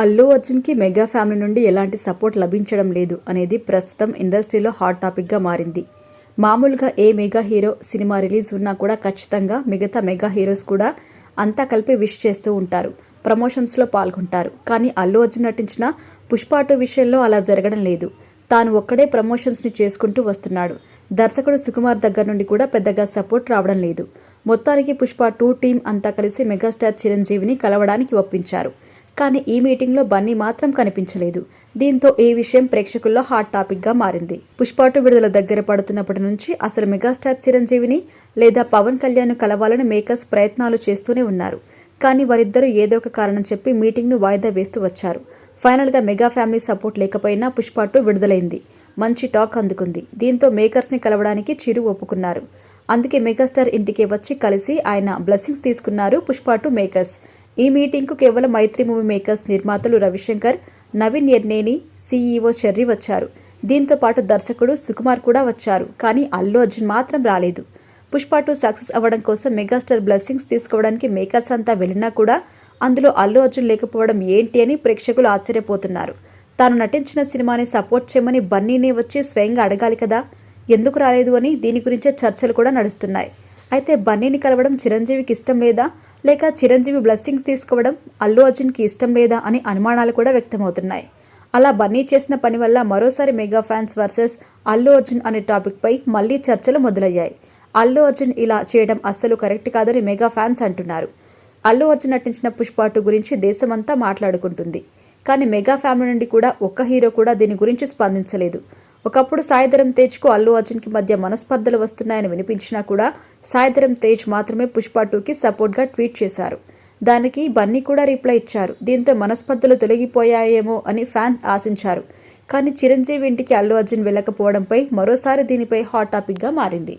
అల్లు అర్జున్కి mega family నుండి ఎలాంటి సపోర్ట్ లభించడం లేదు అనేది ప్రస్తుతం ఇండస్ట్రీలో హాట్ టాపిక్గా మారింది. మామూలుగా a mega hero cinema release ఉన్నా కూడా ఖచ్చితంగా మిగతా మెగా హీరోస్ కూడా అంతా కలిపి విష్ చేస్తూ ఉంటారు, ప్రమోషన్స్లో పాల్గొంటారు. కానీ అల్లు అర్జున్ నటించిన పుష్ప 2 విషయంలో అలా జరగడం లేదు. తాను ఒక్కడే ప్రమోషన్స్ని చేసుకుంటూ వస్తున్నాడు. దర్శకుడు సుకుమార్ దగ్గర నుండి కూడా పెద్దగా సపోర్ట్ రావడం లేదు. మొత్తానికి పుష్ప 2 టీం అంతా కలిసి మెగాస్టార్ చిరంజీవిని కలవడానికి ఒప్పించారు. కానీ ఈ మీటింగ్లో బన్నీ మాత్రం కనిపించలేదు. దీంతో ఈ విషయం ప్రేక్షకుల్లో హాట్ టాపిక్గా మారింది. పుష్ప 2 విడుదల దగ్గర పడుతున్నప్పటి నుంచి అసలు మెగాస్టార్ చిరంజీవిని లేదా పవన్ కళ్యాణ్ కలవాలని మేకర్స్ ప్రయత్నాలు చేస్తూనే ఉన్నారు. కానీ వారిద్దరూ ఏదో ఒక కారణం చెప్పి మీటింగ్ను వాయిదా వేస్తూ వచ్చారు. ఫైనల్గా మెగా ఫ్యామిలీ సపోర్ట్ లేకపోయినా పుష్ప 2 విడుదలైంది. మంచి టాక్ అందుకుంది. దీంతో మేకర్స్ని కలవడానికి చిరు ఒప్పుకున్నారు. అందుకే మెగాస్టార్ ఇంటికి వచ్చి కలిసి ఆయన బ్లెస్సింగ్స్ తీసుకున్నారు పుష్ప 2 మేకర్స్. ఈ మీటింగ్కు కేవలం మైత్రి మూవీ మేకర్స్ నిర్మాతలు రవిశంకర్, నవీన్ ఎర్నేని, సీఈఓ చెర్రీ వచ్చారు. దీంతో పాటు దర్శకుడు సుకుమార్ కూడా వచ్చారు. కానీ అల్లు అర్జున్ మాత్రం రాలేదు. పుష్ప 2 సక్సెస్ అవ్వడం కోసం మెగాస్టార్ బ్లెస్సింగ్స్ తీసుకోవడానికి మేకర్స్ అంతా వెళ్ళినా కూడా అందులో అల్లు అర్జున్ లేకపోవడం ఏంటి అని ప్రేక్షకులు ఆశ్చర్యపోతున్నారు. తాను నటించిన సినిమాని సపోర్ట్ చేయమని బన్నీనే వచ్చి స్వయంగా అడగాలి కదా, ఎందుకు రాలేదు అని దీని గురించే చర్చలు కూడా నడుస్తున్నాయి. అయితే బన్నీని కలవడం చిరంజీవికి ఇష్టం లేదా, లేక చిరంజీవి బ్లెస్సింగ్స్ తీసుకోవడం అల్లు అర్జున్కి ఇష్టం లేదా అని అనుమానాలు కూడా వ్యక్తమవుతున్నాయి. అలా బన్నీ చేసిన పని వల్ల మరోసారి mega fans versus Allu Arjun అనే టాపిక్పై మళ్లీ చర్చలు మొదలయ్యాయి. అల్లు అర్జున్ ఇలా చేయడం అస్సలు కరెక్ట్ కాదని మెగా ఫ్యాన్స్ అంటున్నారు. అల్లు అర్జున్ నటించిన పుష్ప 2 గురించి దేశమంతా మాట్లాడుకుంటుంది. కానీ మెగా ఫ్యామిలీ నుండి కూడా ఒక్క హీరో కూడా దీని గురించి స్పందించలేదు. ఒకప్పుడు సాయిధరమ్ తేజ్కు అల్లు అర్జున్కి మధ్య మనస్పర్ధలు వస్తున్నాయని వినిపించినా కూడా సాయిధరమ్ తేజ్ మాత్రమే పుష్ప 2కి సపోర్ట్గా ట్వీట్ చేశారు. దానికి బన్నీ కూడా రిప్లై ఇచ్చారు. దీంతో మనస్పర్ధలు తొలగిపోయాయేమో అని ఫ్యాన్స్ ఆశించారు. కానీ చిరంజీవి ఇంటికి అల్లు అర్జున్ వెళ్ళకపోవడంపై మరోసారి దీనిపై హాట్ టాపిక్గా మారింది.